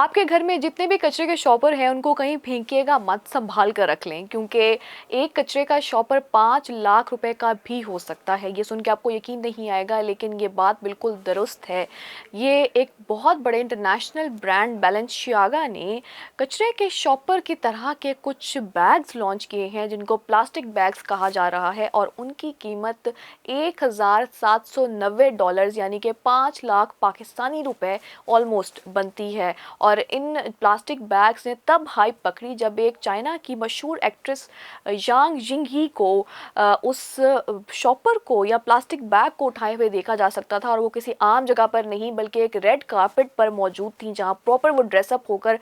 आपके घर में जितने भी कचरे के शॉपर हैं उनको कहीं फेंकिएगा मत, संभाल कर रख लें क्योंकि एक कचरे का शॉपर 5 लाख रुपए का भी हो सकता है। ये सुन के आपको यकीन नहीं आएगा लेकिन ये बात बिल्कुल दुरुस्त है। ये एक बहुत बड़े इंटरनेशनल ब्रांड बैलेंसियागा ने कचरे के शॉपर की तरह के कुछ बैग्स लॉन्च किए हैं जिनको प्लास्टिक बैग्स कहा जा रहा है और उनकी कीमत $1,790 यानी कि 5 लाख पाकिस्तानी रुपए ऑलमोस्ट बनती है। और इन प्लास्टिक बैग्स ने तब हाइप पकड़ी जब एक चाइना की मशहूर एक्ट्रेस यांग जिंगही को उस शॉपर को या प्लास्टिक बैग को उठाए हुए देखा जा सकता था और वो किसी आम जगह पर नहीं बल्कि एक रेड कार्पेट पर मौजूद थी जहां प्रॉपर वो ड्रेसअप होकर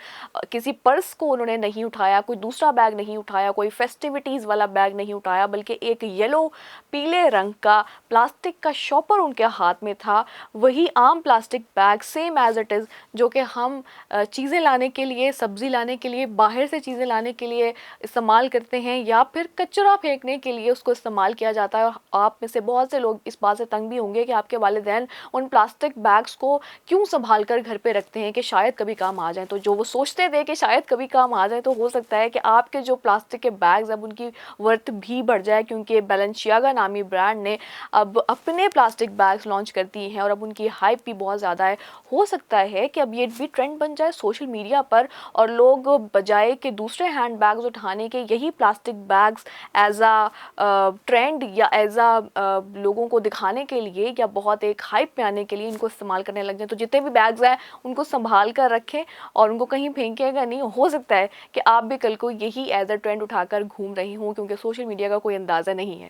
किसी पर्स को उन्होंने नहीं उठाया, कोई दूसरा बैग नहीं उठाया, कोई फेस्टिविटीज़ वाला बैग नहीं उठाया बल्कि एक येलो पीले रंग का प्लास्टिक का शॉपर उनके हाथ में था। वही आम plastic bag same as it is जो कि हम चीज़ें लाने के लिए, सब्ज़ी लाने के लिए, बाहर से चीज़ें लाने के लिए इस्तेमाल करते हैं या फिर कचरा फेंकने के लिए उसको इस्तेमाल किया जाता है। और आप में से बहुत से लोग इस बात से तंग भी होंगे कि आपके वालिदैन उन प्लास्टिक बैग्स को क्यों संभाल कर घर पे रखते हैं कि शायद कभी काम आ जाए। तो जो वो सोचते थे कि शायद कभी काम आ जाए, तो हो सकता है कि आपके जो प्लास्टिक के बैग्स अब उनकी वर्थ भी बढ़ जाए क्योंकि बैलेंसियागा नामी ब्रांड ने अब अपने प्लास्टिक बैग्स लॉन्च कर दिए हैं और अब उनकी हाइप भी बहुत ज़्यादा है। हो सकता है कि अब ये भी ट्रेंड बन जाए सोशल मीडिया पर और लोग बजाय के दूसरे हैंड बैग्स उठाने के यही प्लास्टिक बैग्स एज आ ट्रेंड या एज आ लोगों को दिखाने के लिए या बहुत एक हाइप में आने के लिए इनको इस्तेमाल करने लग जाए। तो जितने भी बैग्स हैं उनको संभाल कर रखें और उनको कहीं फेंकेगा नहीं। हो सकता है कि आप भी कल को यही एज अ ट्रेंड उठाकर घूम रही हों क्योंकि सोशल मीडिया का कोई अंदाज़ा नहीं है।